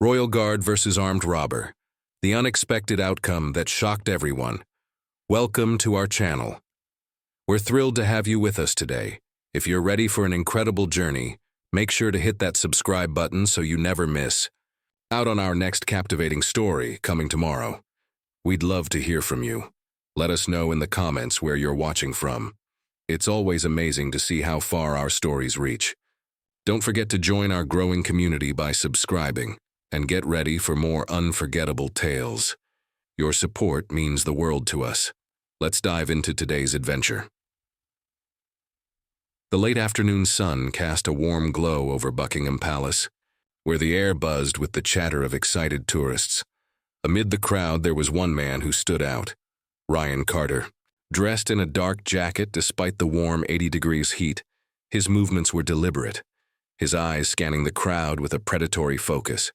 Royal Guard versus armed robber. The unexpected outcome that shocked everyone. Welcome to our channel. We're thrilled to have you with us today. If you're ready for an incredible journey, make sure to hit that subscribe button so you never miss out on our next captivating story coming tomorrow. We'd love to hear from you. Let us know in the comments where you're watching from. It's always amazing to see how far our stories reach. Don't forget to join our growing community by subscribing and get ready for more unforgettable tales. Your support means the world to us. Let's dive into today's adventure. The late afternoon sun cast a warm glow over Buckingham Palace, where the air buzzed with the chatter of excited tourists. Amid the crowd, there was one man who stood out, Ryan Carter. Dressed in a dark jacket despite the warm 80 degrees heat, his movements were deliberate, his eyes scanning the crowd with a predatory focus.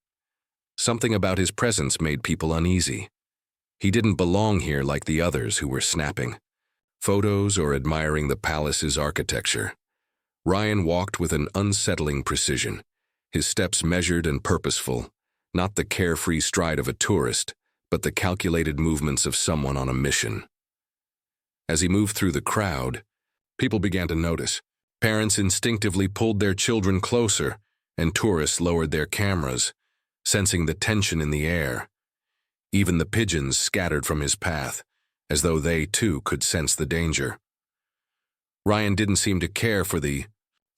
Something about his presence made people uneasy. He didn't belong here like the others who were snapping photos or admiring the palace's architecture. Ryan walked with an unsettling precision, his steps measured and purposeful, not the carefree stride of a tourist, but the calculated movements of someone on a mission. As he moved through the crowd, people began to notice. Parents instinctively pulled their children closer, and tourists lowered their cameras, sensing the tension in the air. Even the pigeons scattered from his path, as though they too could sense the danger. Ryan didn't seem to care for the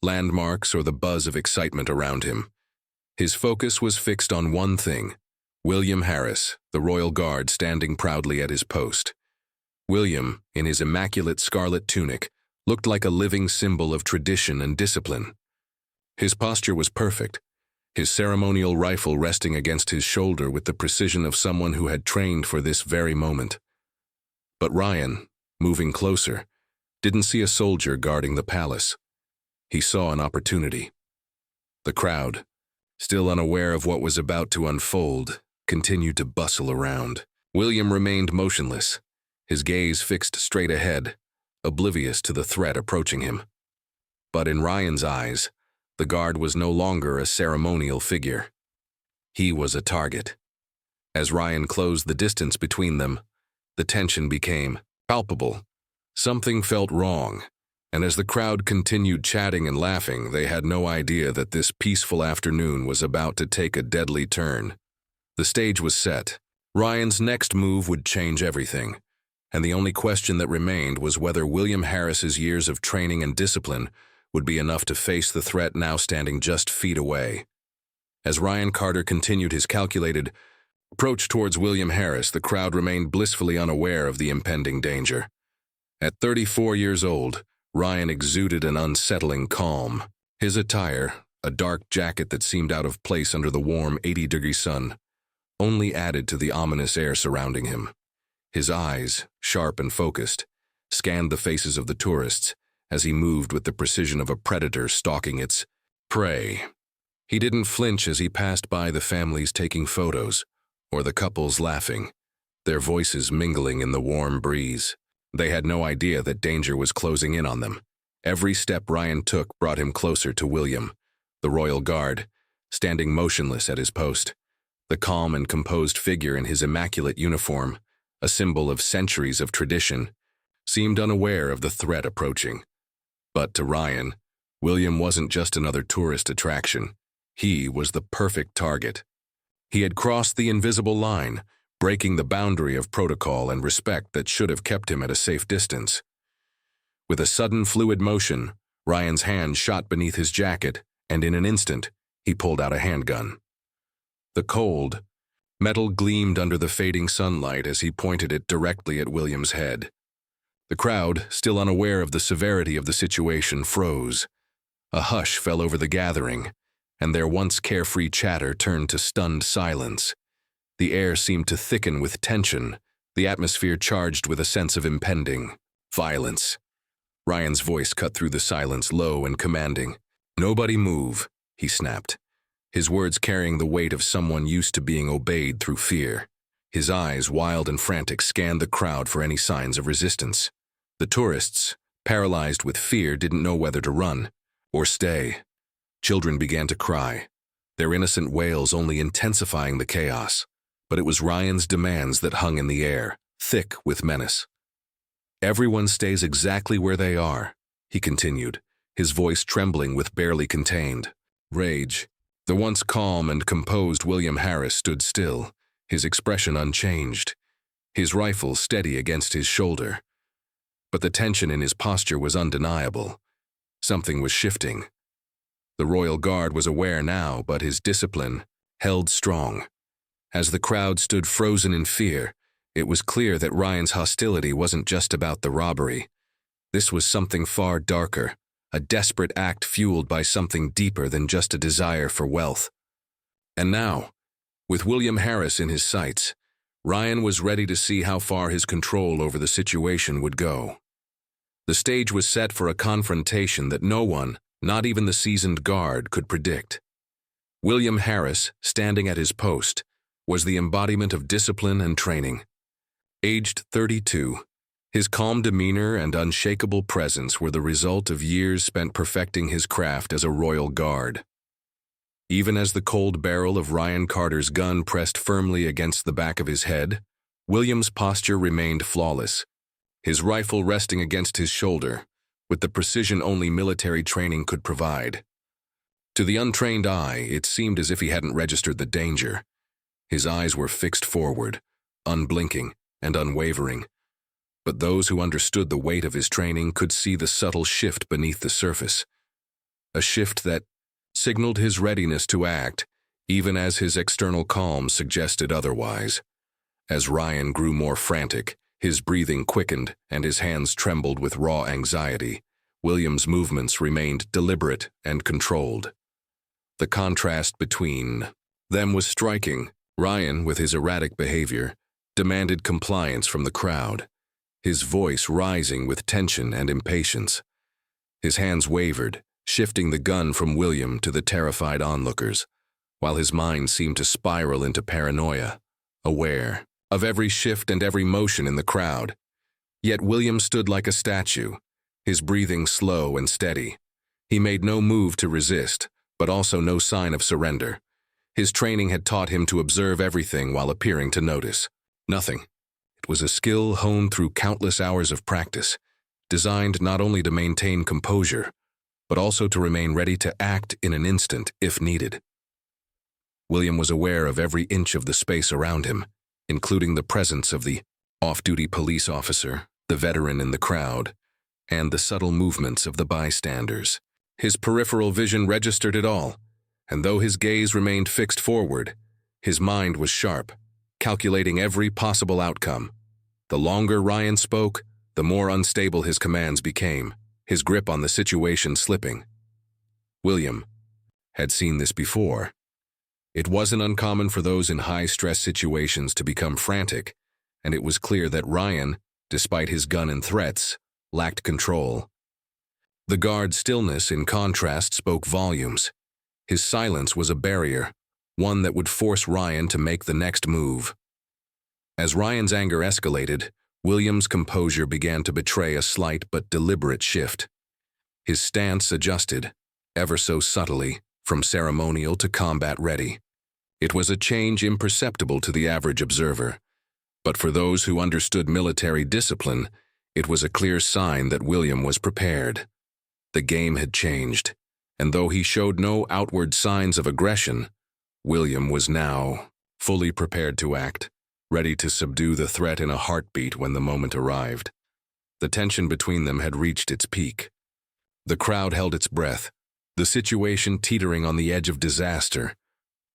landmarks or the buzz of excitement around him. His focus was fixed on one thing: William Harris, the Royal Guard, standing proudly at his post. William, in his immaculate scarlet tunic, looked like a living symbol of tradition and discipline. His posture was perfect, his ceremonial rifle resting against his shoulder with the precision of someone who had trained for this very moment. But Ryan, moving closer, didn't see a soldier guarding the palace. He saw an opportunity. The crowd, still unaware of what was about to unfold, continued to bustle around. William remained motionless, his gaze fixed straight ahead, oblivious to the threat approaching him. But in Ryan's eyes, the guard was no longer a ceremonial figure. He was a target. As Ryan closed the distance between them, the tension became palpable. Something felt wrong, and as the crowd continued chatting and laughing, they had no idea that this peaceful afternoon was about to take a deadly turn. The stage was set. Ryan's next move would change everything, and the only question that remained was whether William Harris's years of training and discipline would be enough to face the threat now standing just feet away. As Ryan Carter continued his calculated approach towards William Harris, the crowd remained blissfully unaware of the impending danger. At 34 years old, Ryan exuded an unsettling calm. His attire, a dark jacket that seemed out of place under the warm 80-degree sun, only added to the ominous air surrounding him. His eyes, sharp and focused, scanned the faces of the tourists as he moved with the precision of a predator stalking its prey. He didn't flinch as he passed by the families taking photos, or the couples laughing, their voices mingling in the warm breeze. They had no idea that danger was closing in on them. Every step Ryan took brought him closer to William, the Royal Guard, standing motionless at his post. The calm and composed figure in his immaculate uniform, a symbol of centuries of tradition, seemed unaware of the threat approaching. But to Ryan, William wasn't just another tourist attraction. He was the perfect target. He had crossed the invisible line, breaking the boundary of protocol and respect that should have kept him at a safe distance. With a sudden fluid motion, Ryan's hand shot beneath his jacket, and in an instant, he pulled out a handgun. The cold metal gleamed under the fading sunlight as he pointed it directly at William's head. The crowd, still unaware of the severity of the situation, froze. A hush fell over the gathering, and their once carefree chatter turned to stunned silence. The air seemed to thicken with tension, the atmosphere charged with a sense of impending violence. Ryan's voice cut through the silence, low and commanding. "Nobody move," he snapped, his words carrying the weight of someone used to being obeyed through fear. His eyes, wild and frantic, scanned the crowd for any signs of resistance. The tourists, paralyzed with fear, didn't know whether to run or stay. Children began to cry, their innocent wails only intensifying the chaos. But it was Ryan's demands that hung in the air, thick with menace. "Everyone stays exactly where they are," he continued, his voice trembling with barely contained rage. The once calm and composed William Harris stood still, his expression unchanged, his rifle steady against his shoulder. But the tension in his posture was undeniable. Something was shifting. The Royal Guard was aware now, but his discipline held strong. As the crowd stood frozen in fear, it was clear that Ryan's hostility wasn't just about the robbery. This was something far darker, a desperate act fueled by something deeper than just a desire for wealth. And now, with William Harris in his sights, Ryan was ready to see how far his control over the situation would go. The stage was set for a confrontation that no one, not even the seasoned guard, could predict. William Harris, standing at his post, was the embodiment of discipline and training. Aged 32, his calm demeanor and unshakable presence were the result of years spent perfecting his craft as a royal guard. Even as the cold barrel of Ryan Carter's gun pressed firmly against the back of his head, William's posture remained flawless, his rifle resting against his shoulder, with the precision only military training could provide. To the untrained eye, it seemed as if he hadn't registered the danger. His eyes were fixed forward, unblinking and unwavering. But those who understood the weight of his training could see the subtle shift beneath the surface. A shift that signaled his readiness to act, even as his external calm suggested otherwise. As Ryan grew more frantic, his breathing quickened and his hands trembled with raw anxiety, William's movements remained deliberate and controlled. The contrast between them was striking. Ryan, with his erratic behavior, demanded compliance from the crowd, his voice rising with tension and impatience. His hands wavered, shifting the gun from William to the terrified onlookers, while his mind seemed to spiral into paranoia, aware of every shift and every motion in the crowd. Yet William stood like a statue, his breathing slow and steady. He made no move to resist, but also no sign of surrender. His training had taught him to observe everything while appearing to notice nothing. It was a skill honed through countless hours of practice, designed not only to maintain composure, but also to remain ready to act in an instant if needed. William was aware of every inch of the space around him, including the presence of the off-duty police officer, the veteran in the crowd, and the subtle movements of the bystanders. His peripheral vision registered it all, and though his gaze remained fixed forward, his mind was sharp, calculating every possible outcome. The longer Ryan spoke, the more unstable his commands became, his grip on the situation slipping. William had seen this before. It wasn't uncommon for those in high-stress situations to become frantic, and it was clear that Ryan, despite his gun and threats, lacked control. The guard's stillness, in contrast, spoke volumes. His silence was a barrier, one that would force Ryan to make the next move. As Ryan's anger escalated, William's composure began to betray a slight but deliberate shift. His stance adjusted, ever so subtly, from ceremonial to combat-ready. It was a change imperceptible to the average observer, but for those who understood military discipline, it was a clear sign that William was prepared. The game had changed, and though he showed no outward signs of aggression, William was now fully prepared to act, ready to subdue the threat in a heartbeat when the moment arrived. The tension between them had reached its peak. The crowd held its breath, the situation teetering on the edge of disaster.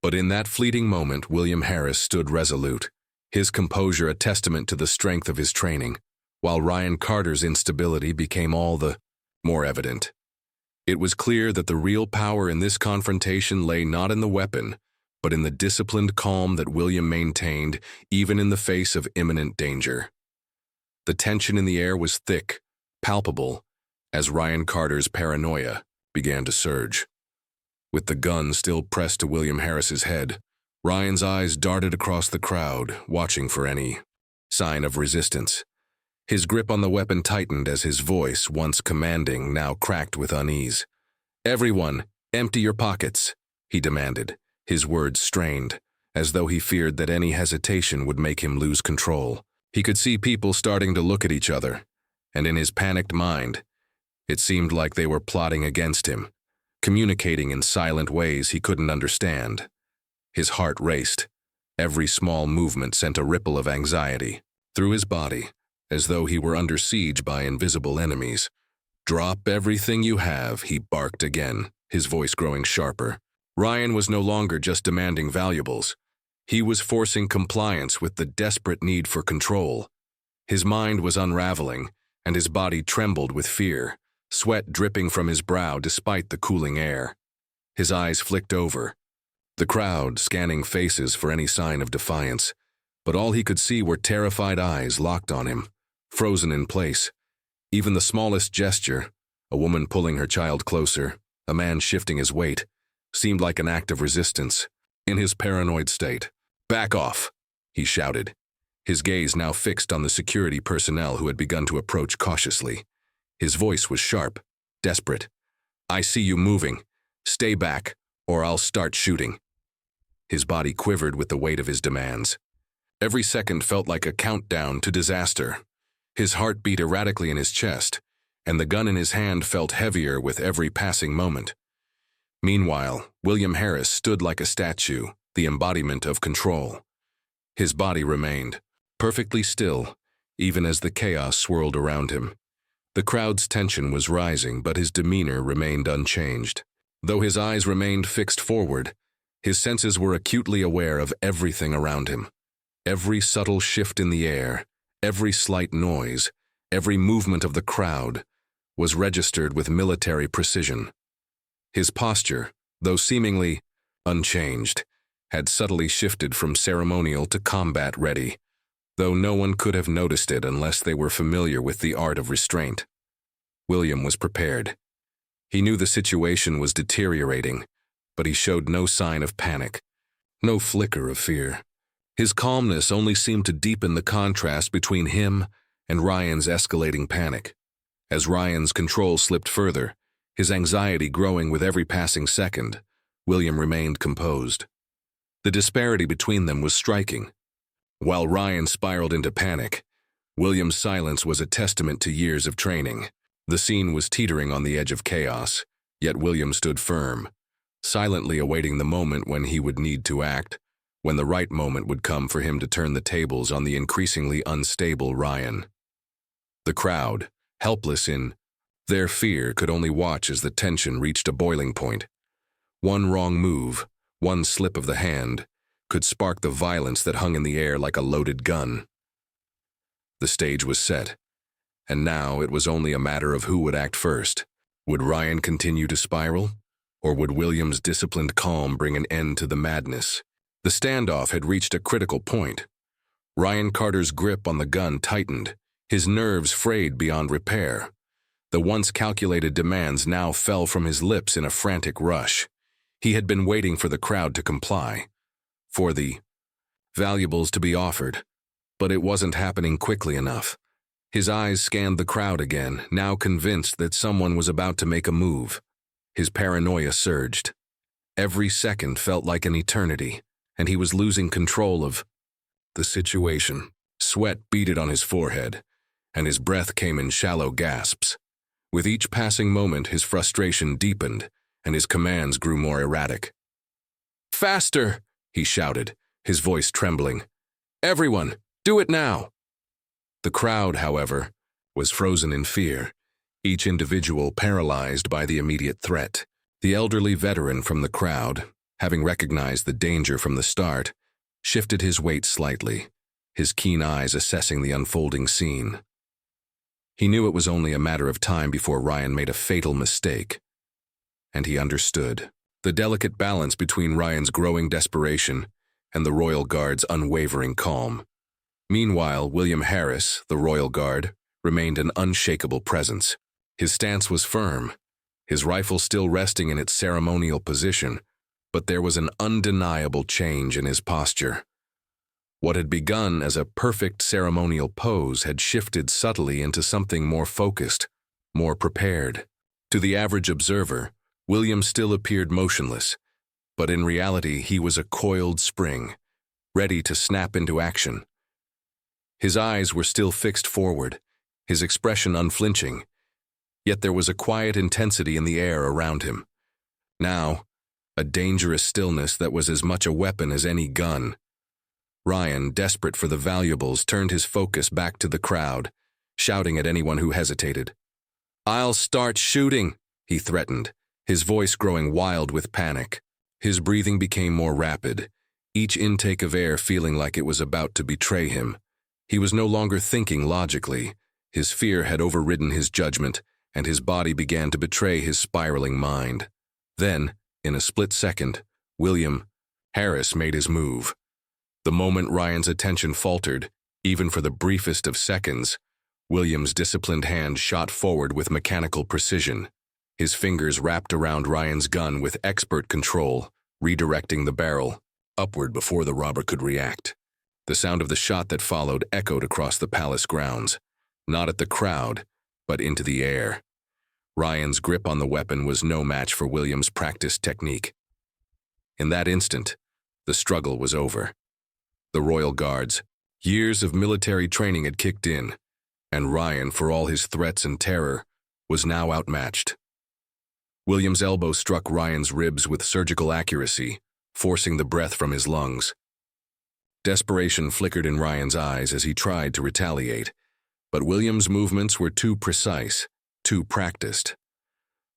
But in that fleeting moment, William Harris stood resolute, his composure a testament to the strength of his training, while Ryan Carter's instability became all the more evident. It was clear that the real power in this confrontation lay not in the weapon, but in the disciplined calm that William maintained even in the face of imminent danger. The tension in the air was thick, palpable, as Ryan Carter's paranoia began to surge. With the gun still pressed to William Harris's head, Ryan's eyes darted across the crowd, watching for any sign of resistance. His grip on the weapon tightened as his voice, once commanding, now cracked with unease. "Everyone, empty your pockets," he demanded, his words strained, as though he feared that any hesitation would make him lose control. He could see people starting to look at each other, and in his panicked mind, it seemed like they were plotting against him, communicating in silent ways he couldn't understand. His heart raced. Every small movement sent a ripple of anxiety through his body, as though he were under siege by invisible enemies. "Drop everything you have," he barked again, his voice growing sharper. Ryan was no longer just demanding valuables. He was forcing compliance with the desperate need for control. His mind was unraveling, and his body trembled with fear, sweat dripping from his brow despite the cooling air. His eyes flicked over, the crowd scanning faces for any sign of defiance, but all he could see were terrified eyes locked on him, frozen in place. Even the smallest gesture, a woman pulling her child closer, a man shifting his weight, seemed like an act of resistance. In his paranoid state, "Back off," he shouted, his gaze now fixed on the security personnel who had begun to approach cautiously. His voice was sharp, desperate. "I see you moving. Stay back, or I'll start shooting." His body quivered with the weight of his demands. Every second felt like a countdown to disaster. His heart beat erratically in his chest, and the gun in his hand felt heavier with every passing moment. Meanwhile, William Harris stood like a statue, the embodiment of control. His body remained perfectly still, even as the chaos swirled around him. The crowd's tension was rising, but his demeanor remained unchanged. Though his eyes remained fixed forward, his senses were acutely aware of everything around him. Every subtle shift in the air, every slight noise, every movement of the crowd was registered with military precision. His posture, though seemingly unchanged, had subtly shifted from ceremonial to combat-ready, though no one could have noticed it unless they were familiar with the art of restraint. William was prepared. He knew the situation was deteriorating, but he showed no sign of panic, no flicker of fear. His calmness only seemed to deepen the contrast between him and Ryan's escalating panic. As Ryan's control slipped further, his anxiety growing with every passing second, William remained composed. The disparity between them was striking. While Ryan spiraled into panic, William's silence was a testament to years of training. The scene was teetering on the edge of chaos, yet William stood firm, silently awaiting the moment when he would need to act, when the right moment would come for him to turn the tables on the increasingly unstable Ryan. The crowd, helpless in their fear, could only watch as the tension reached a boiling point. One wrong move, one slip of the hand, could spark the violence that hung in the air like a loaded gun. The stage was set, and now it was only a matter of who would act first. Would Ryan continue to spiral, or would William's disciplined calm bring an end to the madness? The standoff had reached a critical point. Ryan Carter's grip on the gun tightened, his nerves frayed beyond repair. The once calculated demands now fell from his lips in a frantic rush. He had been waiting for the crowd to comply, for the valuables to be offered, but it wasn't happening quickly enough. His eyes scanned the crowd again, now convinced that someone was about to make a move. His paranoia surged. Every second felt like an eternity, and he was losing control of the situation. Sweat beaded on his forehead, and his breath came in shallow gasps. With each passing moment, his frustration deepened, and his commands grew more erratic. "Faster!" he shouted, his voice trembling. "Everyone, do it now!" The crowd, however, was frozen in fear, each individual paralyzed by the immediate threat. The elderly veteran from the crowd, having recognized the danger from the start, shifted his weight slightly, his keen eyes assessing the unfolding scene. He knew it was only a matter of time before Ryan made a fatal mistake, and he understood the delicate balance between Ryan's growing desperation and the Royal Guard's unwavering calm. Meanwhile, William Harris, the Royal Guard, remained an unshakable presence. His stance was firm, his rifle still resting in its ceremonial position, but there was an undeniable change in his posture. What had begun as a perfect ceremonial pose had shifted subtly into something more focused, more prepared. To the average observer, William still appeared motionless, but in reality he was a coiled spring, ready to snap into action. His eyes were still fixed forward, his expression unflinching, yet there was a quiet intensity in the air around him. Now, a dangerous stillness that was as much a weapon as any gun. Ryan, desperate for the valuables, turned his focus back to the crowd, shouting at anyone who hesitated. "I'll start shooting," he threatened, his voice growing wild with panic. His breathing became more rapid, each intake of air feeling like it was about to betray him. He was no longer thinking logically. His fear had overridden his judgment, and his body began to betray his spiraling mind. Then, in a split second, William Harris made his move. The moment Ryan's attention faltered, even for the briefest of seconds, William's disciplined hand shot forward with mechanical precision. His fingers wrapped around Ryan's gun with expert control, redirecting the barrel upward before the robber could react. The sound of the shot that followed echoed across the palace grounds, not at the crowd, but into the air. Ryan's grip on the weapon was no match for William's practiced technique. In that instant, the struggle was over. The Royal Guards, years of military training had kicked in, and Ryan, for all his threats and terror, was now outmatched. William's elbow struck Ryan's ribs with surgical accuracy, forcing the breath from his lungs. Desperation flickered in Ryan's eyes as he tried to retaliate, but William's movements were too precise, too practiced.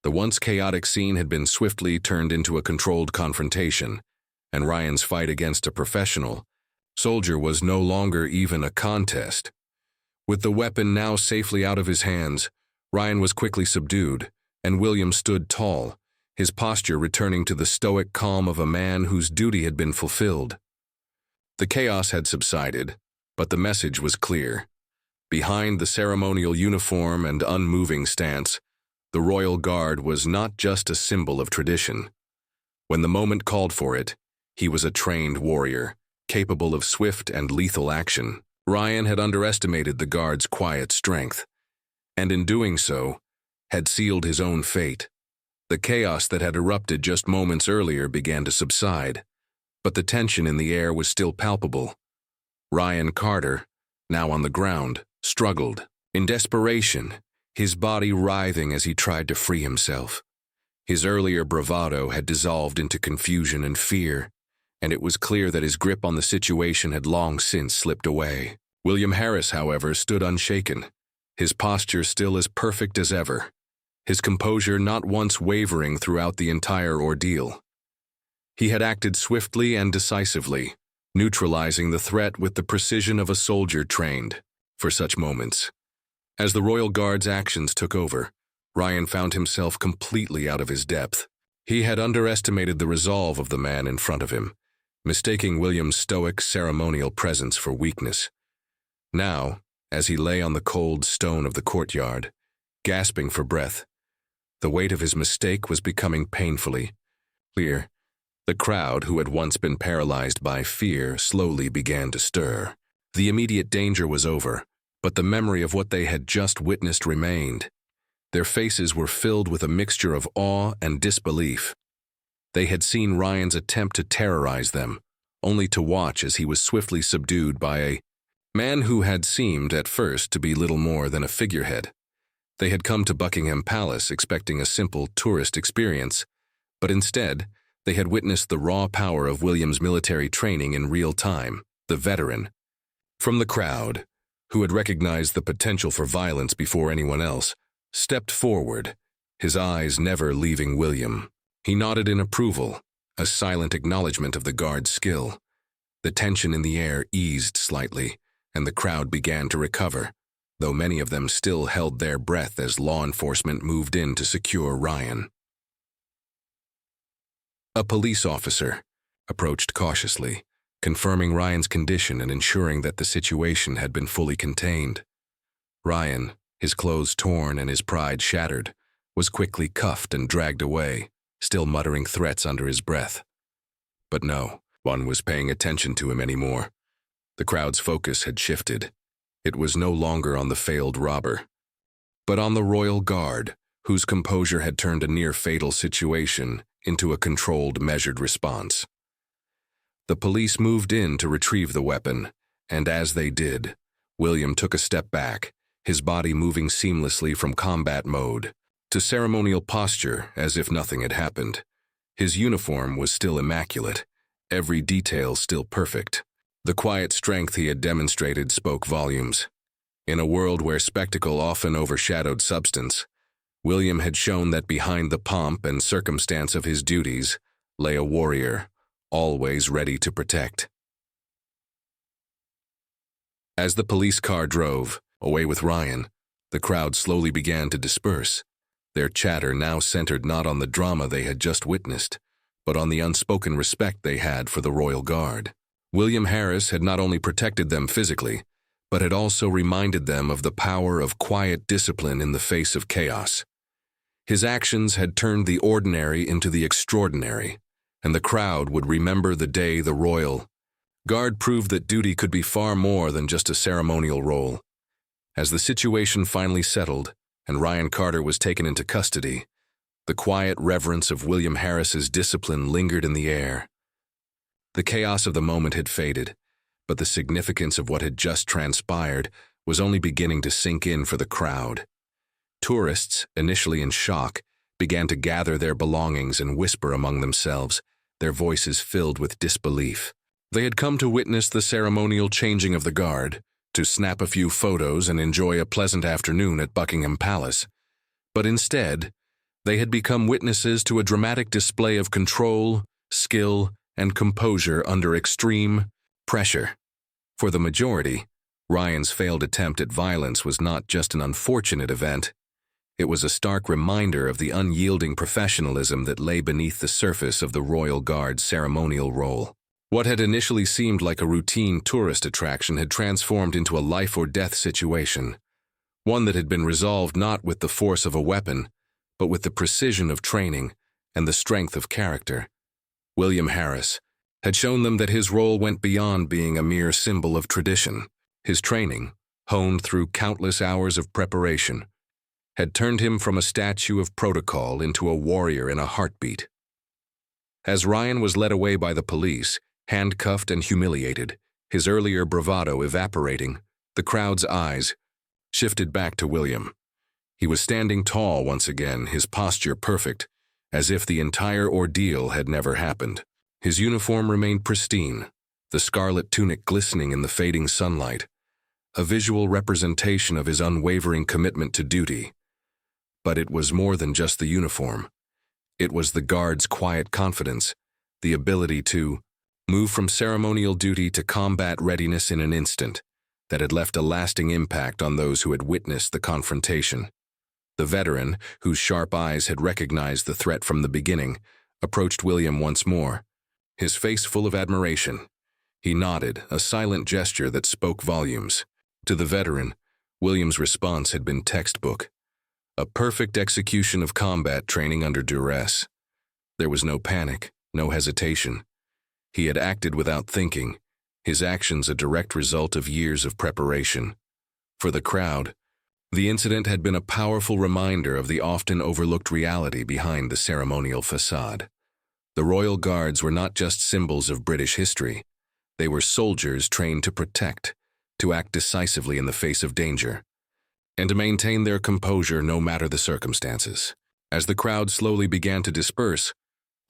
The once chaotic scene had been swiftly turned into a controlled confrontation, and Ryan's fight against a professional soldier was no longer even a contest. With the weapon now safely out of his hands, Ryan was quickly subdued, and William stood tall, his posture returning to the stoic calm of a man whose duty had been fulfilled. The chaos had subsided, but the message was clear. Behind the ceremonial uniform and unmoving stance, the Royal Guard was not just a symbol of tradition. When the moment called for it, he was a trained warrior, capable of swift and lethal action. Ryan had underestimated the Guard's quiet strength, and in doing so, had sealed his own fate. The chaos that had erupted just moments earlier began to subside, but the tension in the air was still palpable. Ryan Carter, now on the ground, struggled. In desperation, his body writhing as he tried to free himself. His earlier bravado had dissolved into confusion and fear, and it was clear that his grip on the situation had long since slipped away. William Harris, however, stood unshaken, his posture still as perfect as ever, his composure not once wavering throughout the entire ordeal. He had acted swiftly and decisively, neutralizing the threat with the precision of a soldier trained for such moments. As the Royal Guard's actions took over, Ryan found himself completely out of his depth. He had underestimated the resolve of the man in front of him, mistaking William's stoic, ceremonial presence for weakness. Now, as he lay on the cold stone of the courtyard, gasping for breath, the weight of his mistake was becoming painfully clear. The crowd, who had once been paralyzed by fear, slowly began to stir. The immediate danger was over, but the memory of what they had just witnessed remained. Their faces were filled with a mixture of awe and disbelief. They had seen Ryan's attempt to terrorize them, only to watch as he was swiftly subdued by a man who had seemed at first to be little more than a figurehead. They had come to Buckingham Palace expecting a simple tourist experience, but instead, they had witnessed the raw power of William's military training in real time, the veteran. From the crowd, who had recognized the potential for violence before anyone else, stepped forward, his eyes never leaving William. He nodded in approval, a silent acknowledgement of the guard's skill. The tension in the air eased slightly, and the crowd began to recover, though many of them still held their breath as law enforcement moved in to secure Ryan. A police officer approached cautiously, confirming Ryan's condition and ensuring that the situation had been fully contained. Ryan, his clothes torn and his pride shattered, was quickly cuffed and dragged away, still muttering threats under his breath. But no one was paying attention to him anymore. The crowd's focus had shifted. It was no longer on the failed robber, but on the Royal Guard, whose composure had turned a near-fatal situation into a controlled, measured response. The police moved in to retrieve the weapon, and as they did, William took a step back, his body moving seamlessly from combat mode to ceremonial posture as if nothing had happened. His uniform was still immaculate, every detail still perfect. The quiet strength he had demonstrated spoke volumes. In a world where spectacle often overshadowed substance, William had shown that behind the pomp and circumstance of his duties lay a warrior, always ready to protect. As the police car drove away with Ryan, the crowd slowly began to disperse, their chatter now centered not on the drama they had just witnessed, but on the unspoken respect they had for the Royal Guard. William Harris had not only protected them physically, but had also reminded them of the power of quiet discipline in the face of chaos. His actions had turned the ordinary into the extraordinary, and the crowd would remember the day the Royal Guard proved that duty could be far more than just a ceremonial role. As the situation finally settled and Ryan Carter was taken into custody, the quiet reverence of William Harris's discipline lingered in the air. The chaos of the moment had faded, but the significance of what had just transpired was only beginning to sink in for the crowd. Tourists, initially in shock, began to gather their belongings and whisper among themselves, their voices filled with disbelief. They had come to witness the ceremonial changing of the guard, to snap a few photos and enjoy a pleasant afternoon at Buckingham Palace. But instead, they had become witnesses to a dramatic display of control, skill, and composure under extreme pressure. For the majority, Ryan's failed attempt at violence was not just an unfortunate event. It was a stark reminder of the unyielding professionalism that lay beneath the surface of the Royal Guard's ceremonial role. What had initially seemed like a routine tourist attraction had transformed into a life-or-death situation, one that had been resolved not with the force of a weapon, but with the precision of training and the strength of character. William Harris had shown them that his role went beyond being a mere symbol of tradition. His training, honed through countless hours of preparation, had turned him from a statue of protocol into a warrior in a heartbeat. As Ryan was led away by the police, handcuffed and humiliated, his earlier bravado evaporating, the crowd's eyes shifted back to William. He was standing tall once again, his posture perfect, as if the entire ordeal had never happened. His uniform remained pristine, the scarlet tunic glistening in the fading sunlight, a visual representation of his unwavering commitment to duty. But it was more than just the uniform. It was the guard's quiet confidence, the ability to move from ceremonial duty to combat readiness in an instant, that had left a lasting impact on those who had witnessed the confrontation. The veteran, whose sharp eyes had recognized the threat from the beginning, approached William once more, his face full of admiration. He nodded, a silent gesture that spoke volumes. To the veteran, William's response had been textbook, a perfect execution of combat training under duress. There was no panic, no hesitation. He had acted without thinking, his actions a direct result of years of preparation. For the crowd, the incident had been a powerful reminder of the often overlooked reality behind the ceremonial facade. The Royal Guards were not just symbols of British history. They were soldiers trained to protect, to act decisively in the face of danger, and to maintain their composure no matter the circumstances. As the crowd slowly began to disperse,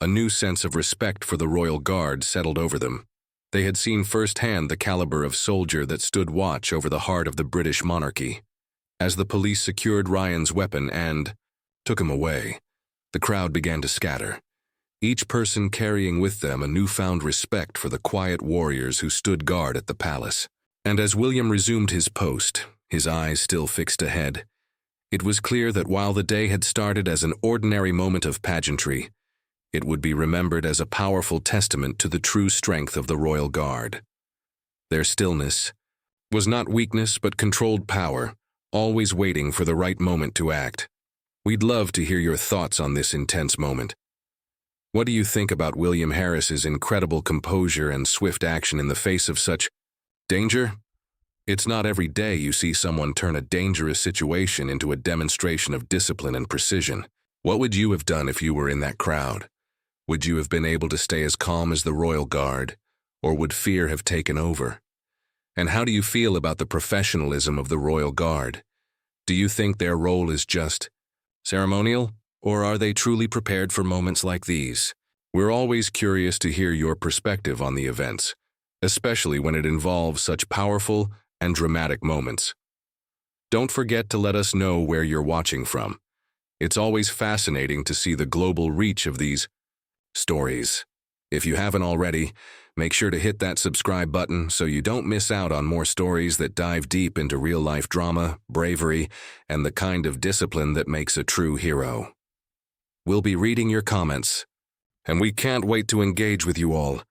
a new sense of respect for the Royal Guard settled over them. They had seen firsthand the caliber of soldier that stood watch over the heart of the British monarchy. As the police secured Ryan's weapon and took him away, the crowd began to scatter, each person carrying with them a newfound respect for the quiet warriors who stood guard at the palace. And as William resumed his post, his eyes still fixed ahead, it was clear that while the day had started as an ordinary moment of pageantry, it would be remembered as a powerful testament to the true strength of the Royal Guard. Their stillness was not weakness but controlled power, always waiting for the right moment to act. We'd love to hear your thoughts on this intense moment. What do you think about William Harris's incredible composure and swift action in the face of such danger? It's not every day you see someone turn a dangerous situation into a demonstration of discipline and precision. What would you have done if you were in that crowd? Would you have been able to stay as calm as the royal guard, or would fear have taken over? And how do you feel about the professionalism of the royal guard? Do you think their role is just ceremonial, or are they truly prepared for moments like these? We're always curious to hear your perspective on the events, especially when it involves such powerful and dramatic moments. Don't forget to let us know where you're watching from. It's always fascinating to see the global reach of these stories. If you haven't already, make sure to hit that subscribe button so you don't miss out on more stories that dive deep into real-life drama, bravery, and the kind of discipline that makes a true hero. We'll be reading your comments, and we can't wait to engage with you all.